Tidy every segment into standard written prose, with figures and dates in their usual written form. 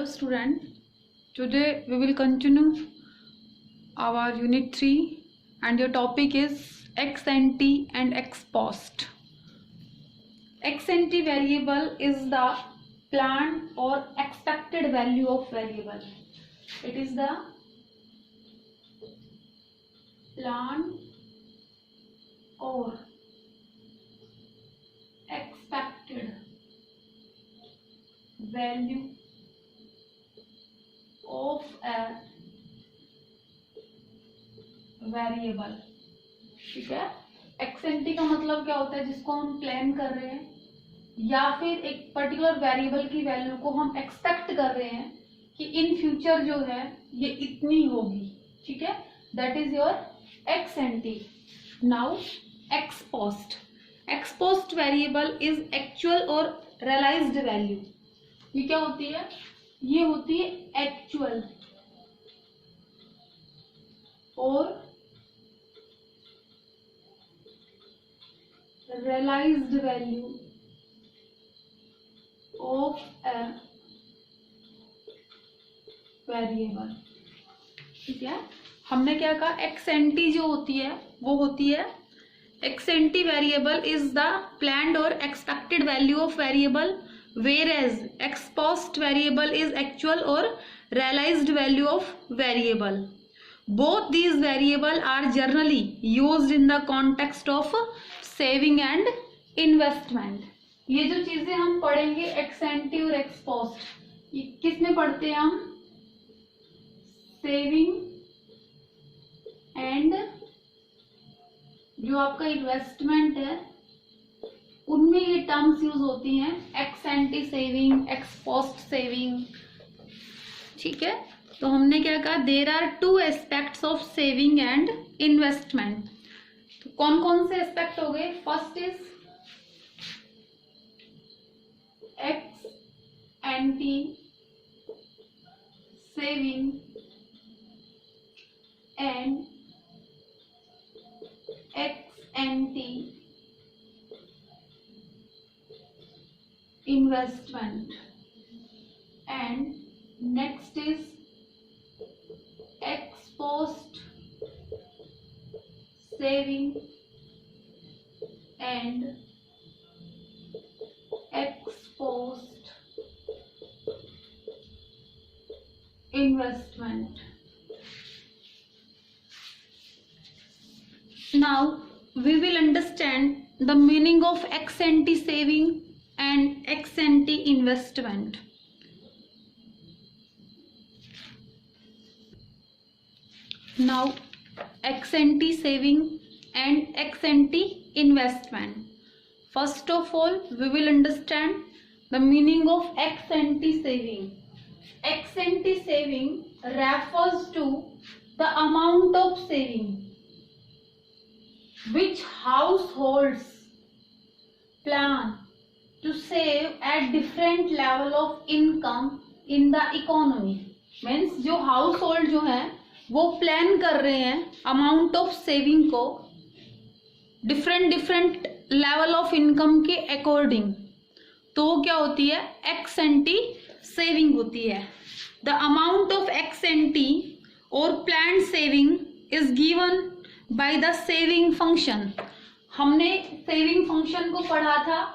student, today we will continue our unit 3 and your topic is ex ante and ex post. Ex ante variable is the planned or expected value of variable. It is the planned or expected value of a variable. ठीक है, ex anti का मतलब क्या होता है? जिसको हम plan कर रहे हैं या फिर एक पर्टिकुलर वेरिएबल की वैल्यू को हम एक्सपेक्ट कर रहे हैं कि इन फ्यूचर जो है ये इतनी होगी. ठीक है, that is your x anti. Now ex post. X post variable is actual और रियलाइज्ड वैल्यू. ये क्या होती है? ये होती है एक्चुअल और realized value of a variable. ठीक है, हमने क्या कहा? एक्स एंटी जो होती है वो होती है ex ante variable is the planned और expected value of variable, whereas ex post variable is actual or realized value of variable. Both these variable are generally used in the context of saving and investment. ये जो चीजें हम पढ़ेंगे x ante और ex post, ये किस में पढ़ते हैं हम? सेविंग एंड जो आपका इन्वेस्टमेंट है उनमें ये टर्म्स यूज होती हैं. Ex ante saving, ex post saving. ठीक है, तो हमने क्या कहा? There are two aspects of saving and investment. कौन कौन से एस्पेक्ट हो गए? First is ex ante saving and ex ante investment. And next is ex post saving and ex post investment. Now we will understand the meaning of ex ante saving and ex ante investment. Now ex ante saving and ex ante investment. First of all, we will understand the meaning of ex ante saving. Ex ante saving refers to the amount of saving which households plan to save at different level of income in the economy. Means जो household जो है वो plan कर रहे हैं amount of saving को different level of income के according, तो वो क्या होती है? एक्स एंटी सेविंग होती है. The amount of ex ante और planned saving is given by the saving function. हमने सेविंग फंक्शन को पढ़ा था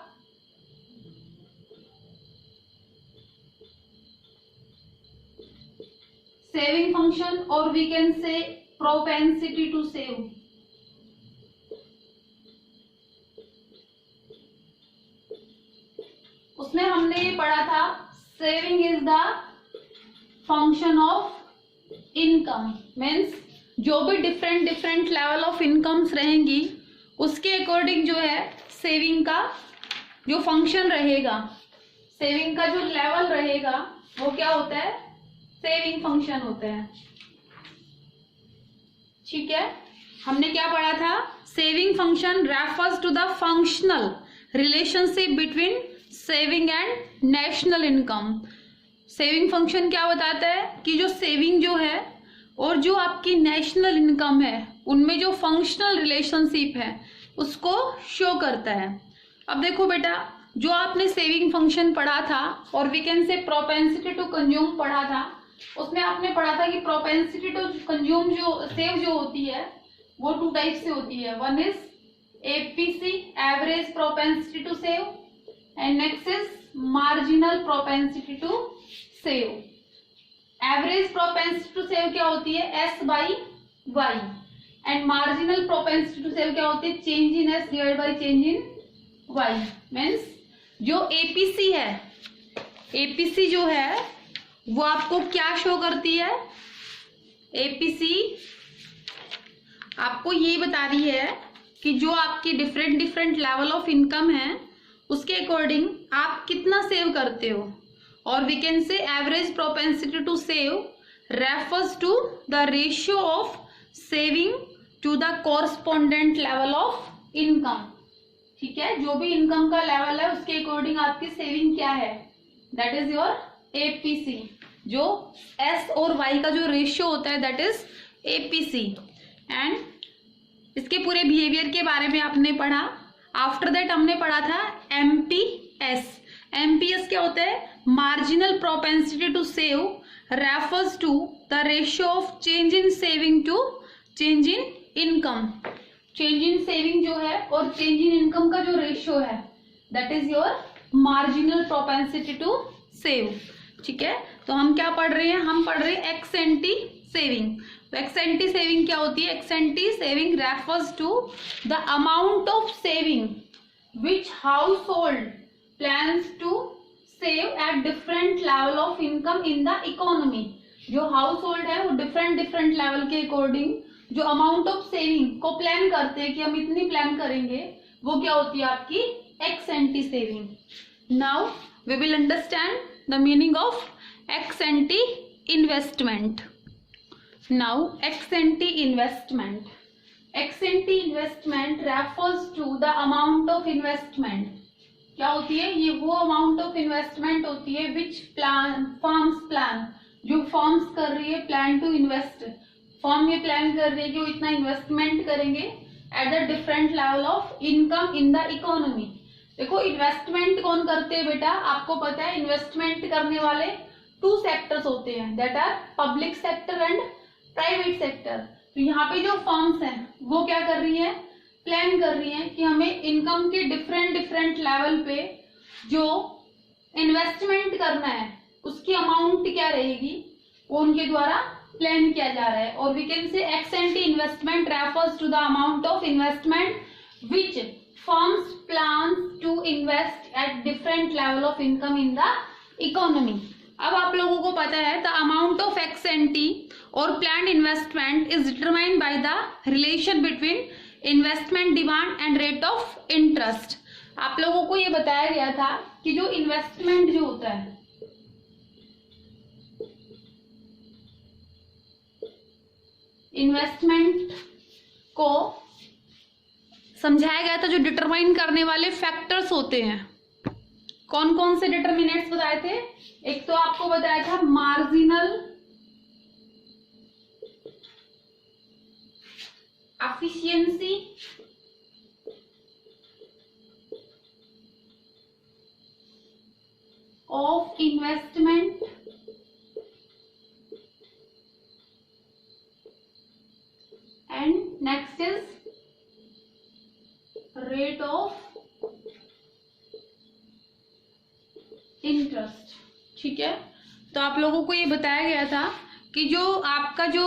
सेविंग फंक्शन, और we can say propensity to save. उसमें हमने ये पढ़ा था saving is the function of income. Means जो भी डिफरेंट लेवल ऑफ इनकम्स रहेंगी उसके अकॉर्डिंग जो है सेविंग का जो फंक्शन रहेगा, सेविंग का जो लेवल रहेगा वो क्या होता है? सेविंग फंक्शन होता है. ठीक है, हमने क्या पढ़ा था? Saving function refers to the functional relationship between saving and national income. Saving function क्या बताता है? कि जो सेविंग जो है और जो आपकी नेशनल इनकम है उनमें जो फंक्शनल रिलेशनशिप है उसको शो करता है. अब देखो बेटा, जो आपने सेविंग फंक्शन पढ़ा था और we can say propensity to consume पढ़ा था, उसमें आपने पढ़ा था कि प्रोपेंसिटी टू कंज्यूम जो सेव जो होती है वो 2 टाइप से होती है। One is APC, average propensity to save, and next is marginal propensity to save. Average propensity to save क्या होती है? S by Y, and marginal propensity to save क्या होती है? Change in S divide by change in Y. Means जो APC है, APC जो है वो आपको क्या शो करती है? एपीसी आपको ये बता रही है कि जो आपकी different different level of income है उसके अकॉर्डिंग आप कितना सेव करते हो। और we can say average propensity to save refers to the ratio of saving to the correspondent level of income. ठीक है, जो भी इनकम का लेवल है उसके अकॉर्डिंग आपकी सेविंग क्या है, दैट इज योर एपीसी। जो एस और वाई का जो रेशियो होता है दैट इज एपीसी। एंड इसके पूरे बिहेवियर के बारे में आपने पढ़ा। आफ्टर दैट हमने पढ़ा था एमपीएस। एमपीएस क्या होता है? Marginal propensity to save refers to the ratio of change in saving to change in income. Change in saving जो है और चेंज इन इनकम का जो रेशियो है that is your marginal propensity to save. ठीक है, तो हम क्या पढ़ रहे हैं? हम पढ़ रहे हैं एक्स एंटी सेविंग। तो एक्स एंटी सेविंग क्या होती है? Ex ante saving refers to the amount of saving which household plans to save at different level of income in the economy. जो हाउस होल्ड है वो different different level के according जो amount of saving को plan करते हैं कि हम इतनी प्लान करेंगे, वो क्या होती है? आपकी ex ante saving. Now we will understand the meaning of ex ante investment. Now ex ante investment, ex ante investment refers to the amount of investment. क्या होती है? ये वो अमाउंट ऑफ इन्वेस्टमेंट होती है विच फर्म्स प्लान, जो firms कर रही है प्लान टू इन्वेस्ट। फर्म ये प्लान कर रही है कि वो इतना इन्वेस्टमेंट करेंगे at the different level of income in the economy. देखो इन्वेस्टमेंट कौन करते हैं बेटा? आपको पता है इन्वेस्टमेंट करने वाले 2 सेक्टर्स होते हैं, that are public sector and private sector. तो यहाँ पे जो फर्म्स हैं वो क्या कर रही है? प्लान कर रही है कि हमें इनकम के डिफरेंट डिफरेंट लेवल पे जो इन्वेस्टमेंट करना है उसकी अमाउंट क्या रहेगी, वो उनके द्वारा प्लान किया जा रहा है। और we can say ex ante investment refers to the amount of investment which firms plan to invest at different level of income in the economy. अब आप लोगों को पता है the amount of ex ante और plan investment is determined by the relation between investment demand and rate of interest. आप लोगों को ये बताया गया था कि जो इन्वेस्टमेंट जो होता है, इन्वेस्टमेंट को समझाया गया था जो डिटरमाइन करने वाले फैक्टर्स होते हैं। कौन कौन से डिटरमिनेंट्स बताए थे? एक तो आपको बताया था marginal efficiency, of investment, and next is rate of interest। ठीक है, तो आप लोगों को ये बताया गया था कि जो आपका जो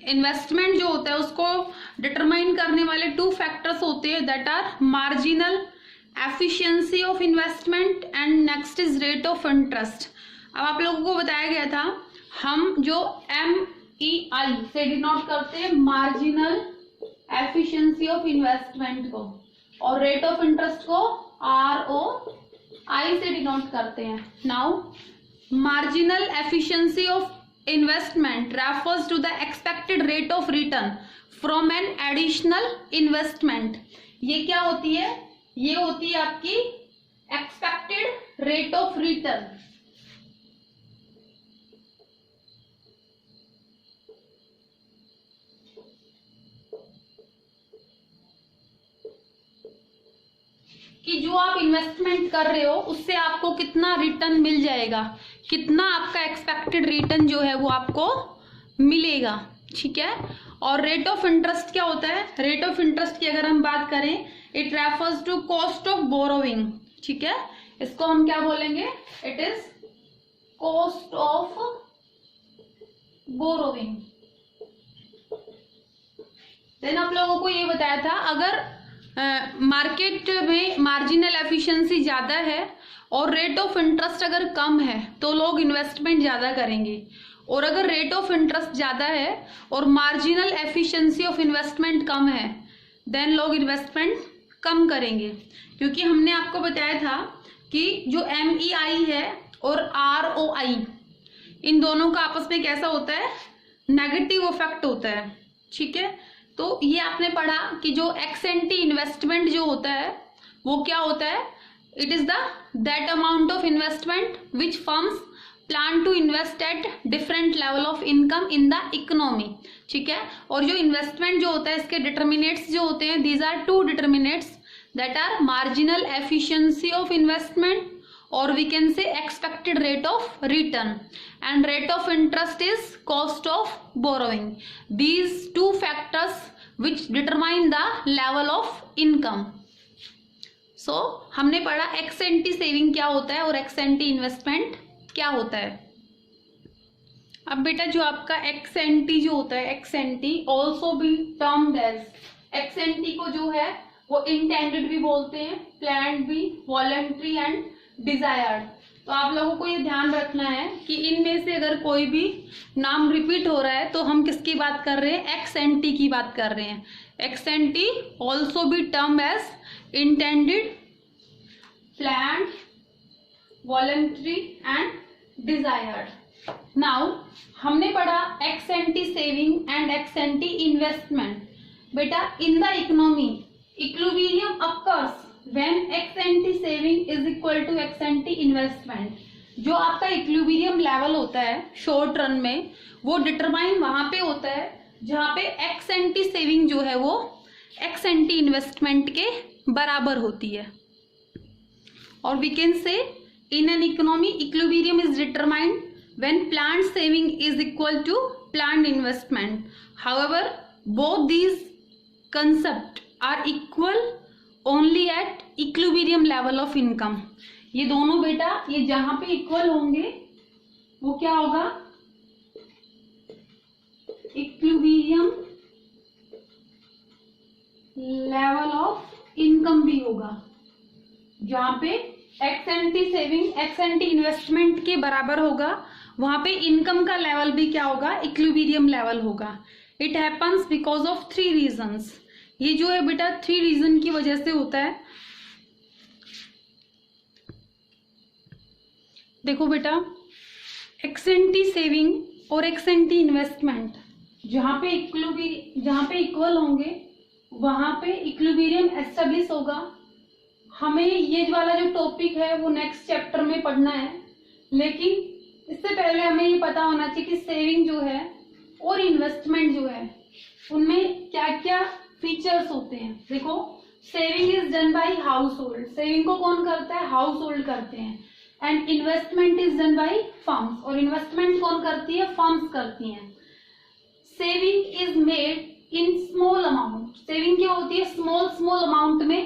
इन्वेस्टमेंट जो होता है उसको डिटरमाइन करने वाले 2 फैक्टर्स होते हैं, that are marginal efficiency of investment and next is rate of interest. अब आप लोगों को बताया गया था हम जो MEI से डिनोट करते हैं मार्जिनल एफिशिएंसी ऑफ इन्वेस्टमेंट को, और रेट ऑफ इंटरेस्ट को ROI से डिनोट करते हैं। Now marginal efficiency of investment refers to the expected rate of return from an additional investment. ये क्या होती है? ये होती है आपकी एक्सपेक्टेड रेट ऑफ रिटर्न। कि जो आप इन्वेस्टमेंट कर रहे हो उससे आपको कितना रिटर्न मिल जाएगा, कितना आपका एक्सपेक्टेड रिटर्न जो है वो आपको मिलेगा, ठीक है। और रेट ऑफ इंटरेस्ट क्या होता है? रेट ऑफ इंटरेस्ट की अगर हम बात करें, it refers to cost of borrowing, ठीक है। इसको हम क्या बोलेंगे? It is cost of borrowing. Then आप लोगों को ये बताया था, अगर मार्केट में मार्जिनल एफिशिएंसी ज्यादा है और रेट ऑफ इंटरेस्ट अगर कम है तो लोग इन्वेस्टमेंट ज्यादा करेंगे, और अगर रेट ऑफ इंटरेस्ट ज्यादा है और मार्जिनल एफिशिएंसी ऑफ इन्वेस्टमेंट कम है देन लोग इन्वेस्टमेंट कम करेंगे। क्योंकि हमने आपको बताया था कि जो MEI है और ROI, इन दोनों का आपस में कैसा होता है? नेगेटिव इफेक्ट होता है, ठीक है। तो ये आपने पढ़ा कि जो एक्स एंटी इन्वेस्टमेंट जो होता है वो क्या होता है? It is the that amount of investment which firms plan to invest at different level of income in the economy, ठीक है। और जो इन्वेस्टमेंट जो होता है इसके डिटर्मिनेट्स जो होते हैं, these are two determinants that are marginal efficiency of investment और we can say expected rate of return, and rate of interest is cost of borrowing. These two factors which determine the level of income. So हमने पढ़ा ex ante saving क्या होता है और ex ante investment क्या होता है। अब बेटा जो आपका एक्स एंटी जो होता है, ex ante also be termed as, ex ante को जो है वो इंटेंडेड भी बोलते हैं, प्लान्ड भी, वॉलंटरी एंड डिजायर्ड। तो आप लोगों को ये ध्यान रखना है कि इनमें से अगर कोई भी नाम रिपीट हो रहा है तो हम किसकी बात कर रहे हैं? एक्स एंटी की बात कर रहे हैं। Ex ante also be term as intended, planned, voluntary and desired. Now हमने पढ़ा ex ante saving and ex ante investment. बेटा in the economy equilibrium occurs when ex ante saving is equal to ex ante investment। जो आपका equilibrium level होता है short run में वो determine वहां पे होता है जहां पे एक्स एंटी सेविंग जो है वो एक्स एंटी इन्वेस्टमेंट के बराबर होती है। और we can say in an economy equilibrium is determined when planned saving is equal to planned investment. However both these concept are equal only at equilibrium level of income. ये दोनों बेटा ये जहां पे इक्वल होंगे वो क्या होगा? इक्विलिब्रियम लेवल ऑफ इनकम भी होगा, जहां पे x ante saving x ante investment के बराबर होगा वहां पे इनकम का लेवल भी क्या होगा? इक्विलिब्रियम लेवल होगा। It happens because of 3 reasons. ये जो है बेटा 3 रीजन की वजह से होता है। देखो बेटा एक्स एंटी सेविंग और एक्स एंटी इन्वेस्टमेंट जहां पे इक्वल होंगे वहां पे इक्विलिब्रियम एस्टेब्लिश होगा। हमें ये वाला जो टॉपिक है वो नेक्स्ट चैप्टर में पढ़ना है, लेकिन इससे पहले हमें ये पता होना चाहिए कि सेविंग जो है और इन्वेस्टमेंट जो है उनमें क्या क्या फीचर्स होते हैं। देखो saving is done by house hold, saving को कौन करता है? हाउस होल्ड करते हैं। And investment is done by firms, और इन्वेस्टमेंट कौन करती है? फर्म्स करती हैं। Saving is made in small amount, saving क्या होती है? स्मॉल अमाउंट में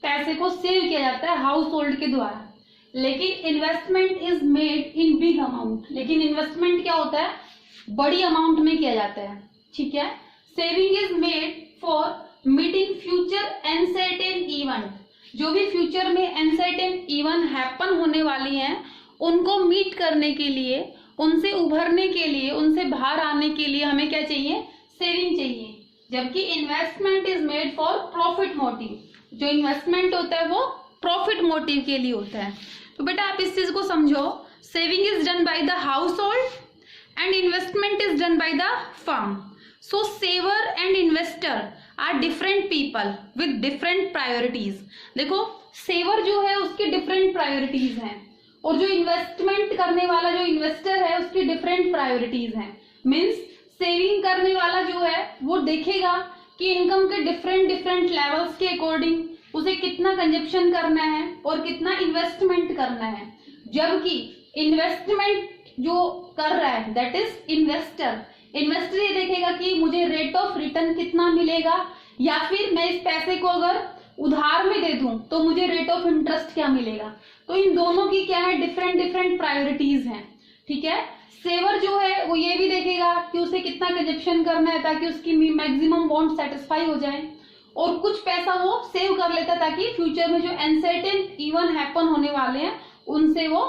पैसे को सेव किया जाता है हाउस होल्ड के द्वारा। लेकिन investment is made in big amount, लेकिन इन्वेस्टमेंट क्या होता है? बड़ी अमाउंट में किया जाता है, ठीक है। Saving is made for meeting future uncertain event, जो भी फ्यूचर में अनसर्टेन इवेंट हैपन होने वाली हैं उनको मीट करने के लिए, उनसे उभरने के लिए, उनसे बाहर आने के लिए हमें क्या चाहिए? सेविंग चाहिए। जबकि investment is made for profit motive, जो इन्वेस्टमेंट होता है वो प्रॉफिट मोटिव के लिए होता है। तो बेटा आप इस चीज को समझो, saving is done by the house hold and investment is done by the firm. So saver and investor are different people with different priorities। देखो सेवर जो है उसकी डिफरेंट प्रायोरिटीज हैं और जो इन्वेस्टमेंट करने वाला जो इन्वेस्टर है उसकी डिफरेंट प्रायोरिटीज हैं। मीन्स सेविंग करने वाला जो है वो देखेगा कि इनकम के डिफरेंट लेवल्स के अकॉर्डिंग उसे कितना कंजप्शन करना है और कितना इन्वेस्टमेंट करना है। जबकि इन्वेस्टमेंट जो कर रहा है दैट इज इन्वेस्टर ये देखेगा कि मुझे रेट ऑफ रिटर्न कितना मिलेगा, या फिर मैं इस पैसे को अगर उधार में दे दूं तो मुझे रेट ऑफ इंटरेस्ट क्या मिलेगा। तो इन दोनों की क्या है, डिफरेंट प्रायोरिटीज हैं। ठीक है, सेवर जो है वो ये भी देखेगा कि उसे कितना कंजप्शन करना है ताकि उसकी मैक्सिमम वांट सेटिस्फाई हो जाए, और कुछ पैसा वो सेव कर लेता ताकि फ्यूचर में जो अनसर्टेन इवन हैपन होने वाले हैं उनसे वो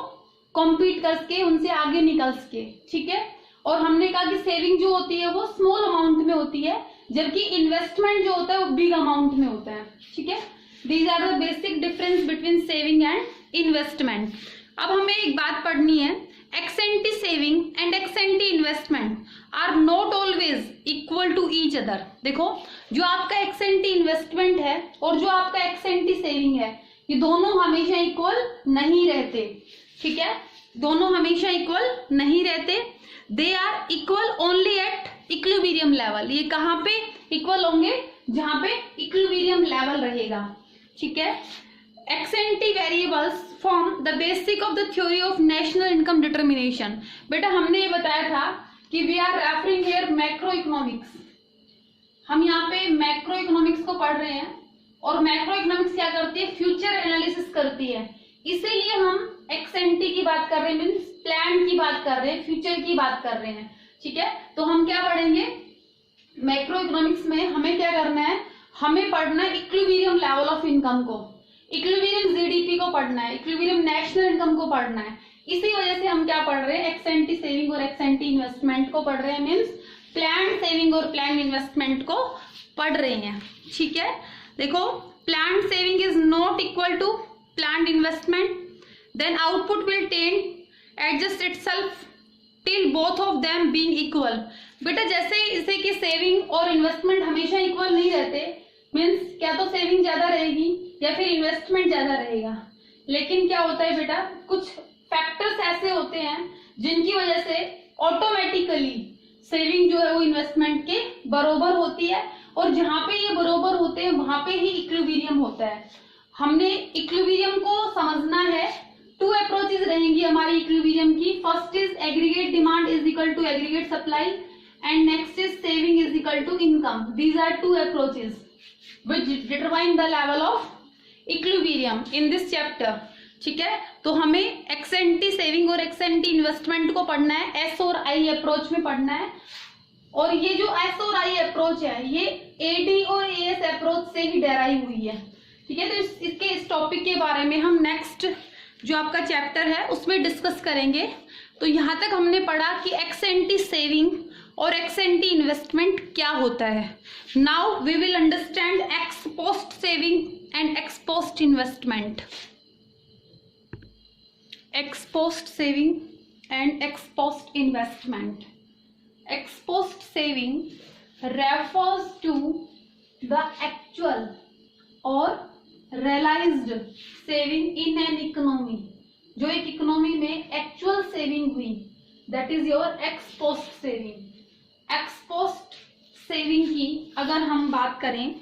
कॉम्पीट करके उनसे आगे निकल सके। ठीक है, और हमने कहा कि सेविंग जो होती है वो स्मॉल अमाउंट में होती है, जबकि इन्वेस्टमेंट जो होता है वो बिग अमाउंट में होता है। ठीक है, these are the basic difference between saving and investment. अब हमें एक बात पढ़नी है, ex ante saving and ex ante investment are not always equal to each other. देखो, जो आपका एक्स एंटी इन्वेस्टमेंट है और जो आपका एक्स एंटी सेविंग है, ये दोनों हमेशा इक्वल नहीं रहते। ठीक है, दोनों हमेशा इक्वल नहीं रहते। They are equal only at equilibrium level. ये कहाँ पे इक्वल होंगे, जहां पे इक्विलिब्रियम लेवल रहेगा। ठीक है, ex ante variables form the basic of the theory of national income determination. बेटा हमने ये बताया था कि we are referring here macro economics. हम यहाँ पे मैक्रो इकोनॉमिक्स को पढ़ रहे हैं, और मैक्रो इकोनॉमिक्स क्या करती है, फ्यूचर एनालिसिस करती है। इसीलिए हम एक्स एंटी की बात कर रहे हैं, मीन्स प्लान की बात कर रहे हैं, फ्यूचर की बात कर रहे हैं। ठीक है, तो हम क्या पढ़ेंगे मैक्रो इकोनॉमिक्स में, हमें क्या करना है, हमें पढ़ना है इक्विलिब्रियम लेवल ऑफ इनकम को, इक्विलिब्रियम जीडीपी को पढ़ना है, इक्विलिब्रियम नेशनल इनकम को पढ़ना है। इसी वजह से हम क्या पढ़ रहे हैं, एक्स एंटी सेविंग और एक्स एंटी इन्वेस्टमेंट को पढ़ रहे हैं, मीन्स प्लान सेविंग और प्लान इन्वेस्टमेंट को पढ़ रहे हैं। ठीक है, देखो, plan saving is not equal to planned investment, then output will tend adjust itself till both of them being equal। बेटा जैसे कि सेविंग और इन्वेस्टमेंट हमेशा इक्वल नहीं रहते, मीन्स क्या तो सेविंग ज्यादा रहेगी या फिर इन्वेस्टमेंट ज्यादा रहेगा। लेकिन क्या होता है बेटा, कुछ फैक्टर्स ऐसे होते हैं जिनकी वजह से ऑटोमेटिकली सेविंग जो है वो इन्वेस्टमेंट के बरोबर होती है, और जहां पे ये बरोबर होते हैं वहां पे ही इक्विलिब्रियम होता है। हमने इक्विलिब्रियम को समझना है, टू अप्रोचेज रहेंगी हमारी इक्विलिब्रियम की। First is aggregate demand is equal to aggregate supply, and next is saving is equal to income. These are two approaches which determine the level of equilibrium in this chapter. ठीक है, तो हमें ex ante saving और ex ante investment को पढ़ना है, S और I approach में पढ़ना है। और ये जो एस और आई अप्रोच है ये एडी और एएस अप्रोच से ही डेराइव हुई है। ठीक है, तो इस टॉपिक के बारे में हम नेक्स्ट जो आपका चैप्टर है उसमें डिस्कस करेंगे। तो यहाँ तक हमने पढ़ा कि एक्स एंटी सेविंग और एक्स एंटी इन्वेस्टमेंट क्या होता है। Now we will understand ex post saving and ex post investment. Ex post saving and ex post investment. Ex post saving refers to the actual or realized saving in an economy। जो एक economy में actual saving हुई, that is your x post saving. Ex post saving की अगर हम बात करें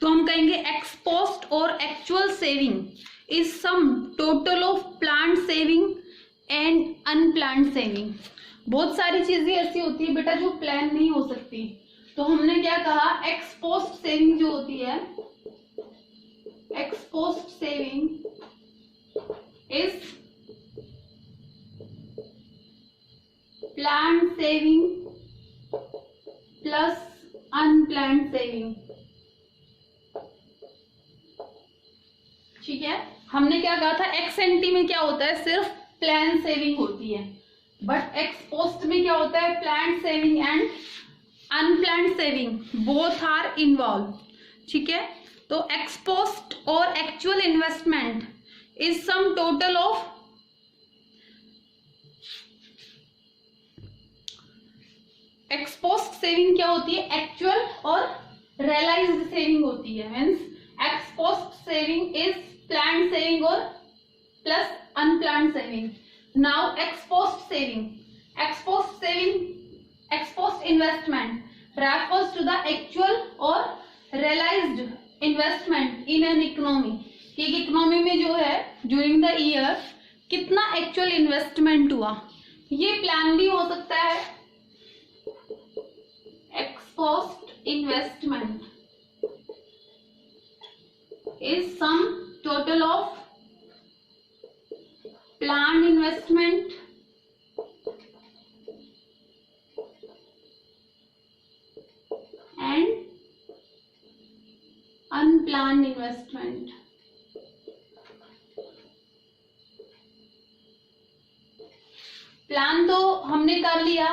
तो हम कहेंगे एक्स पोस्ट और actual saving is sum total of planned saving and unplanned saving. बहुत सारी चीजें ऐसी होती है बेटा जो प्लान नहीं हो सकती, तो हमने क्या कहा, एक्स पोस्ट सेविंग जो होती है, x post saving is planned saving plus unplanned saving. ठीक है, हमने क्या कहा था, एक्स एंटी में क्या होता है, सिर्फ प्लान सेविंग होती है, बट एक्स पोस्ट में क्या होता है, planned saving and unplanned saving both are involve. ठीक है, तो एक्स पोस्ट और actual investment is sum total of ex post saving क्या होती है, एक्चुअल और रियलाइज्ड सेविंग होती है। Means ex post saving is planned saving और plus unplanned saving. Now ex post saving, ex post saving, ex post investment refers to the actual or realized investment in an economy, कि एक economy में जो है during the year कितना actual investment हुआ। ये plan भी हो सकता है x post investment is sum total of plan investment and unplanned investment। Plan तो हमने कर लिया,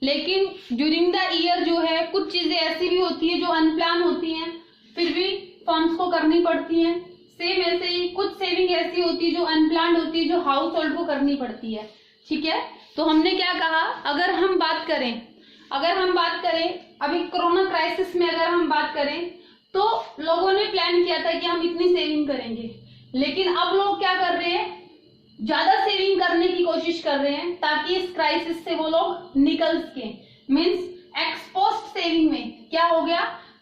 लेकिन ड्यूरिंग द ईयर जो है कुछ चीजें ऐसी भी होती है जो अनप्लान होती हैं, फिर भी फर्म्स को करनी पड़ती हैं। सेम ऐसे ही कुछ सेविंग ऐसी होती है जो अनप्लान्ड होती है, जो हाउस होल्ड को करनी पड़ती है। ठीक है, तो हमने क्या कहा, अगर हम बात करें अभी कोरोना क्राइसिस में अगर हम बात करें तो लोगों ने प्लान किया था कि हम इतनी सेविंग करेंगे, लेकिन अब लोग क्या कर रहे हैं, ज्यादा सेविंग करने की कोशिश कर रहे हैं ताकि इस क्राइसिस से वो लोग निकल सके। मींस एक्स पोस्ट सेविंग में क्या हो गया,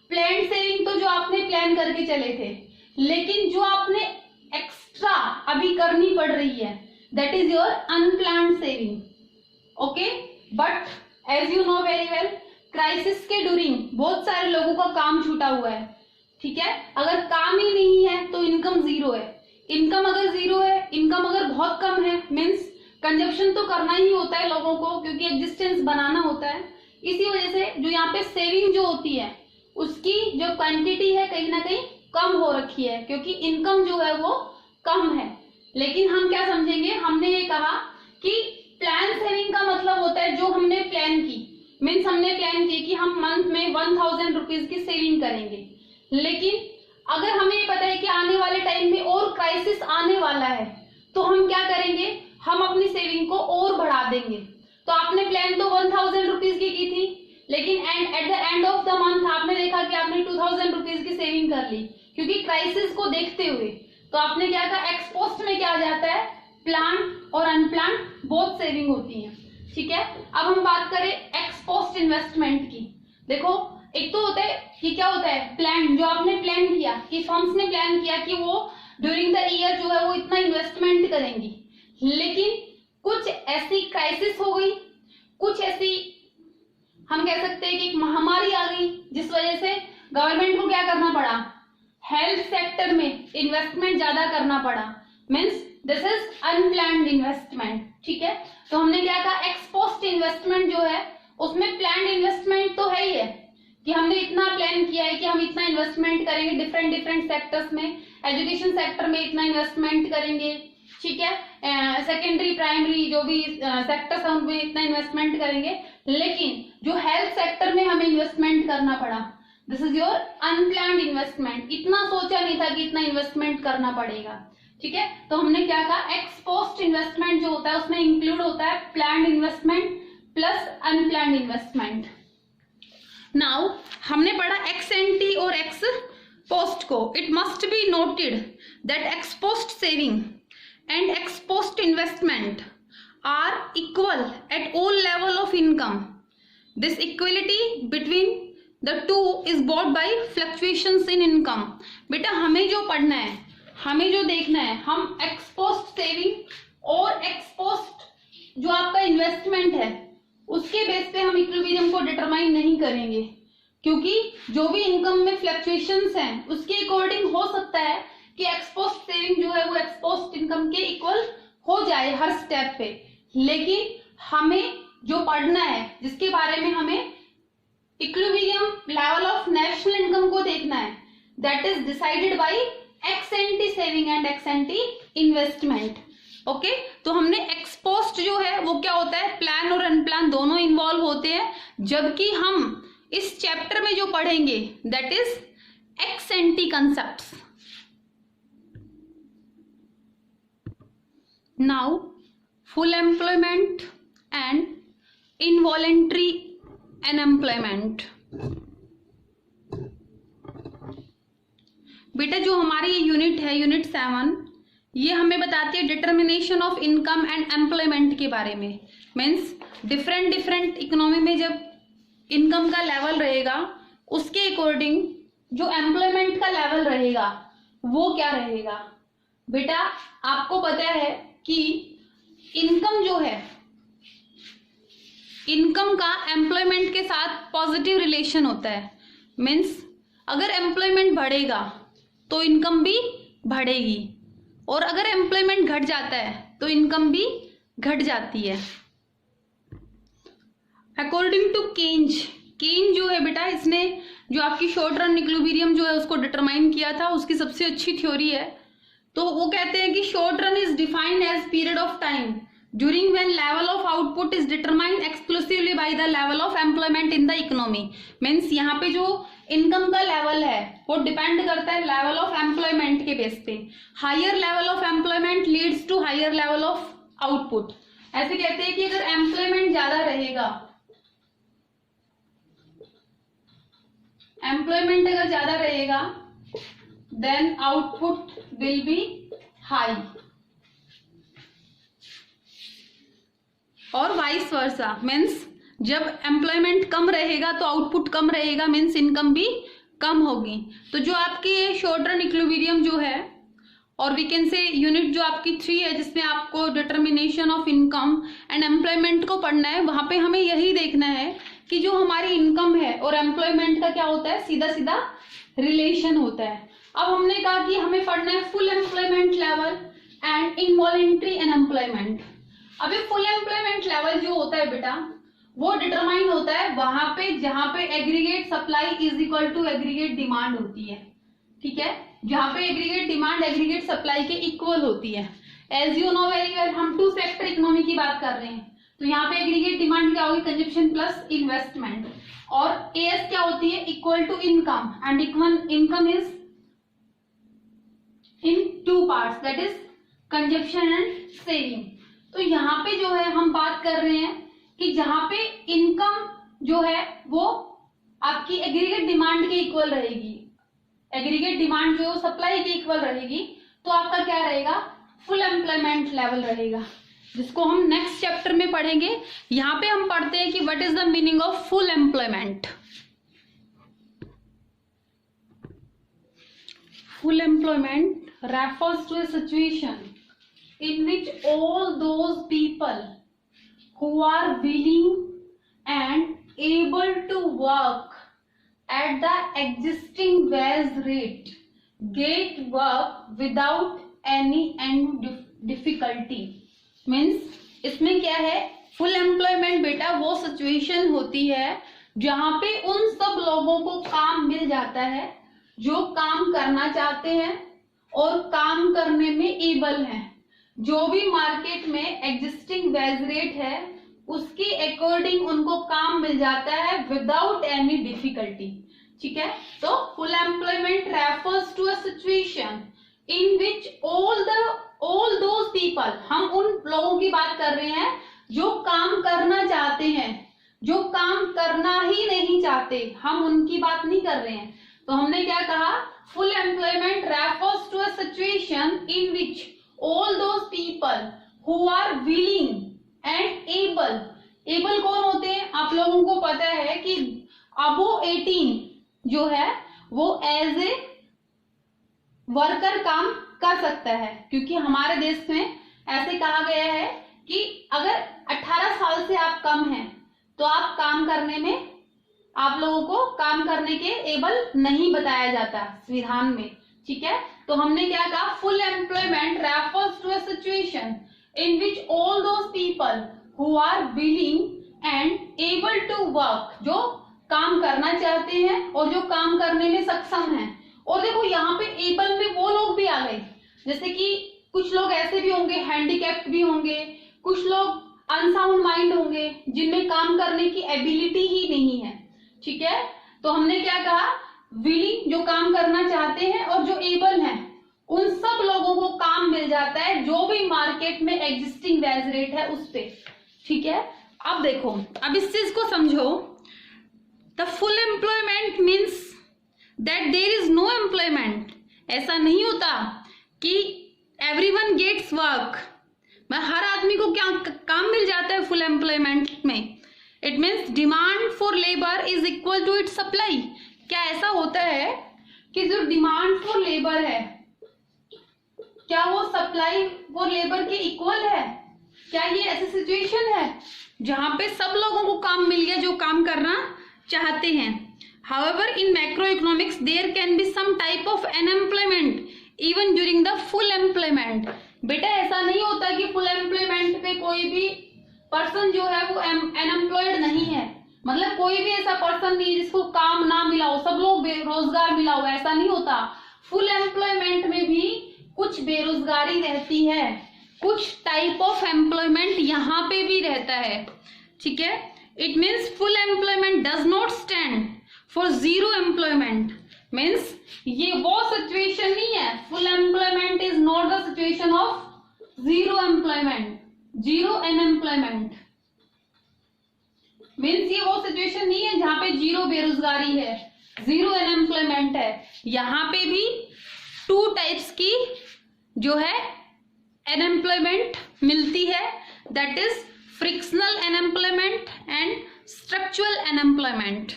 प्लान सेविंग तो जो आपने प्लान करके चले थे, लेकिन जो आपने एक्स्ट्रा अभी करनी पड़ रही है that is your unplanned saving. Okay, but as you know very well, crisis के ड्यूरिंग बहुत सारे लोगों का काम छूटा हुआ है। ठीक है, अगर काम ही नहीं है तो इनकम जीरो है, इनकम अगर जीरो है, इनकम अगर बहुत कम है, मीन्स कंजप्शन तो करना ही होता है लोगों को, क्योंकि एग्जिस्टेंस बनाना होता है। इसी वजह से जो यहाँ पे सेविंग जो होती है उसकी जो क्वांटिटी है कहीं ना कहीं कम हो रखी है, क्योंकि इनकम जो है वो कम है। लेकिन हम क्या समझेंगे, हमने ये कहा कि प्लान सेविंग का मतलब होता है जो हमने प्लान की, मीन्स हमने प्लान की कि हम मंथ में 1000 रुपीज की सेविंग करेंगे, लेकिन अगर हमें ये पता है कि आने वाले टाइम में और क्राइसिस आने वाला है तो हम क्या करेंगे, हम अपनी सेविंग को और बढ़ा देंगे। तो आपने प्लान तो 1000 रुपीज की थी, लेकिन at the end of the month आपने देखा कि आपने 2000 रुपीज की सेविंग कर ली, क्योंकि क्राइसिस को देखते हुए। तो आपने क्या कहा, एक्स पोस्ट में क्या आ जाता है, प्लान और अनप्लान बोथ सेविंग होती है। ठीक है, अब हम बात करें एक्स पोस्ट इन्वेस्टमेंट की। देखो, एक तो होता है कि क्या होता है, प्लान, जो आपने प्लान किया कि फर्म्स ने प्लान किया कि वो ड्यूरिंग द ईयर जो है वो इतना इन्वेस्टमेंट करेंगी, लेकिन कुछ ऐसी क्राइसिस हो गई, कुछ ऐसी हम कह सकते हैं कि एक महामारी आ गई, जिस वजह से गवर्नमेंट को क्या करना पड़ा, हेल्थ सेक्टर में इन्वेस्टमेंट ज्यादा करना पड़ा। Means this is unplanned investment. ठीक है, तो हमने क्या कहा, एक्स पोस्ट इन्वेस्टमेंट जो है उसमें प्लान्ड इन्वेस्टमेंट तो है ही है कि हमने इतना प्लान किया है कि हम इतना इन्वेस्टमेंट करेंगे डिफरेंट सेक्टर्स में, एजुकेशन सेक्टर में इतना इन्वेस्टमेंट करेंगे। ठीक है, सेकेंडरी प्राइमरी जो भी सेक्टर्स हैं उनमें इतना इन्वेस्टमेंट करेंगे, लेकिन जो हेल्थ सेक्टर में हमें इन्वेस्टमेंट करना पड़ा, this is your unplanned investment. इतना सोचा नहीं था कि इतना इन्वेस्टमेंट करना पड़ेगा। ठीक है, तो हमने क्या कहा, एक्स पोस्ट इन्वेस्टमेंट जो होता है उसमें इंक्लूड होता है planned investment plus unplanned investment. Now हमने पढ़ा एक्स एंटी और एक्स पोस्ट को। It must be noted that ex post saving and ex post investment are equal at all level of income. This equality between the two is bought by fluctuations in income. बेटा, हमें जो पढ़ना है, हमें जो देखना है, हम एक्स पोस्ट सेविंग और एक्स पोस्ट जो आपका इन्वेस्टमेंट है उसके बेस पे हम इक्विलिब्रियम को डिटरमाइन नहीं करेंगे, क्योंकि जो भी इनकम में फ्लक्चुएशंस हैं उसके अकॉर्डिंग हो सकता है कि एक्स पोस्ट सेविंग जो है वो एक्स पोस्ट इनकम के इक्वल हो जाए हर स्टेप पे। लेकिन हमें जो पढ़ना है, जिसके बारे में हमें equilibrium level of national income को देखना है, that is decided by x ante saving and ex ante investment. Okay, तो हमने एक्स पोस्ट जो है वो क्या होता है, प्लान और अनप्लान दोनों इन्वॉल्व होते हैं, जबकि हम इस चैप्टर में जो पढ़ेंगे that is ex anti concepts. Now full employment and involuntary unemployment. बेटा, जो हमारी ये यूनिट है, यूनिट 7, ये हमें बताती है determination of income and employment के बारे में। मीन्स डिफरेंट इकोनॉमी में जब इनकम का लेवल रहेगा उसके अकॉर्डिंग जो एम्प्लॉयमेंट का लेवल रहेगा वो क्या रहेगा बेटा? आपको पता है कि इनकम जो है, इनकम का एम्प्लॉयमेंट के साथ पॉजिटिव रिलेशन होता है। मीन्स अगर एम्प्लॉयमेंट बढ़ेगा तो इनकम भी बढ़ेगी, और अगर एम्प्लॉयमेंट घट जाता है तो इनकम भी घट जाती है। अकॉर्डिंग टू केन्ज, केन्ज जो है बेटा, इसने जो आपकी शॉर्ट रन इक्विलिब्रियम जो है उसको डिटरमाइन किया था, उसकी सबसे अच्छी थ्योरी है। तो वो कहते हैं कि short run is defined as period of time during when level of output is determined exclusively by the level of employment in the economy। Means यहाँ पे जो इनकम का लेवल है वो डिपेंड करता है लेवल ऑफ एम्प्लॉयमेंट के base पे। Higher level of employment leads to higher level of output. ऐसे कहते हैं कि अगर एम्प्लॉयमेंट ज्यादा रहेगा, एम्प्लॉयमेंट अगर ज्यादा रहेगा then output will be high, और वाइस वर्सा। मीन्स जब एम्प्लॉयमेंट कम रहेगा तो आउटपुट कम रहेगा, मीन्स इनकम भी कम होगी। तो जो आपकी शॉर्ट रन इक्विलिब्रियम जो है, और वी कैन से यूनिट जो आपकी 3 है जिसमें आपको determination of income and employment को पढ़ना है, वहां पे हमें यही देखना है कि जो हमारी इनकम है और एम्प्लॉयमेंट का क्या होता है, सीधा सीधा रिलेशन होता है। अब हमने कहा कि हमें पढ़ना है full employment level and involuntary unemployment. अभी फुल एम्प्लॉयमेंट लेवल जो होता है बेटा वो डिटरमाइन होता है वहां पे जहां पे aggregate supply is equal to aggregate demand होती है। ठीक है, जहां पे एग्रीगेट डिमांड एग्रीगेट सप्लाई के इक्वल होती है। As you know very well, हम 2 सेक्टर इकोनॉमी की बात कर रहे हैं, तो यहाँ पे एग्रीगेट डिमांड क्या होगी, कंजप्शन प्लस इन्वेस्टमेंट, और एएस क्या होती है, equal to income, and income is in 2 parts, that is consumption and saving. तो यहाँ पे जो है हम बात कर रहे हैं कि जहां पे इनकम जो है वो आपकी एग्रीगेट डिमांड के इक्वल रहेगी, एग्रीगेट डिमांड जो सप्लाई के इक्वल रहेगी, तो आपका क्या रहेगा, फुल एम्प्लॉयमेंट लेवल रहेगा, जिसको हम नेक्स्ट चैप्टर में पढ़ेंगे। यहाँ पे हम पढ़ते हैं कि what is the meaning of full employment. Full employment refers to a situation in which all those people who are willing and able to work at the existing wage rate get work without any difficulty। Means इसमें क्या है, full employment बेटा वो situation होती है जहां पे उन सब लोगों को काम मिल जाता है जो काम करना चाहते हैं और काम करने में एबल हैं। जो भी मार्केट में एग्जिस्टिंग वेज रेट है उसके अकॉर्डिंग उनको काम मिल जाता है विदाउट एनी डिफिकल्टी। ठीक है, तो full employment refers to a situation in which all those people, हम उन लोगों की बात कर रहे हैं जो काम करना चाहते हैं, जो काम करना ही नहीं चाहते, हम उनकी बात नहीं कर रहे हैं। तो हमने क्या कहा, full employment refers to a situation in which all those people who are willing and able. Able कौन होते हैं, आप लोगों को पता है कि अबो 18 जो है वो एज ए वर्कर काम कर सकता है, क्योंकि हमारे देश में ऐसे कहा गया है कि अगर 18 साल से आप कम हैं तो आप काम करने में, आप लोगों को काम करने के एबल नहीं बताया जाता संविधान में। ठीक है, तो हमने क्या कहा, full employment refers to a situation in which all those people who are willing and able to work, जो काम करना चाहते हैं और जो काम करने में सक्षम हैं। और देखो यहाँ पे एबल में वो लोग भी आ गए, जैसे कि कुछ लोग ऐसे भी होंगे हैंडीकैप्ड भी होंगे, कुछ लोग अनसाउंड माइंड होंगे जिनमें काम करने की एबिलिटी ही नहीं है। ठीक है, तो हमने क्या कहा, विलिंग जो काम करना चाहते हैं और जो एबल हैं उन सब लोगों को काम मिल जाता है जो भी मार्केट में एग्जिस्टिंग वेज रेट है उस पे। ठीक है, अब देखो, अब इस चीज को समझो, the full employment means that there is no employment. ऐसा नहीं होता कि एवरीवन गेट्स वर्क, हर आदमी को क्या काम मिल जाता है फुल एम्प्लॉयमेंट में। It means demand for labour is equal to its supply. क्या ऐसा होता है कि जो डिमांड फॉर लेबर है क्या वो सप्लाई फॉर लेबर के इक्वल है? क्या ये ऐसी सिचुएशन है जहां पे सब लोगों को काम मिल गया जो काम करना चाहते हैं? However, in macroeconomics, there can be some type of unemployment even during the full employment. बेटा ऐसा नहीं होता कि फुल एम्प्लॉयमेंट पे कोई भी पर्सन जो है वो अनएम्प्लॉयड नहीं है, मतलब कोई भी ऐसा पर्सन नहीं जिसको काम ना मिला हो, सब लोग बेरोजगार मिला हो, ऐसा नहीं होता। फुल एम्प्लॉयमेंट में भी कुछ बेरोजगारी रहती है, कुछ टाइप ऑफ एम्प्लॉयमेंट यहाँ पे भी रहता है, ठीक है। It means full employment does not stand for zero employment, means ये वो सिचुएशन नहीं है, full employment is not the situation of zero employment, zero unemployment, means ये वो सिचुएशन नहीं है जहां पे जीरो बेरोजगारी है, जीरो अनएम्प्लॉयमेंट है। यहाँ पे भी टू टाइप्स की जो है अनएम्प्लॉयमेंट मिलती है, that is frictional unemployment and structural unemployment,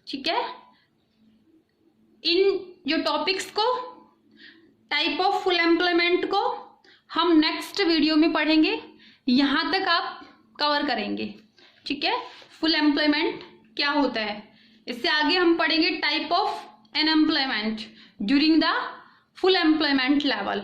ठीक है। इन जो टॉपिक्स को, टाइप ऑफ फुल एम्प्लॉयमेंट को हम नेक्स्ट वीडियो में पढ़ेंगे, यहां तक आप कवर करेंगे, ठीक है। फुल एम्प्लॉयमेंट क्या होता है, इससे आगे हम पढ़ेंगे type of unemployment during the full employment level.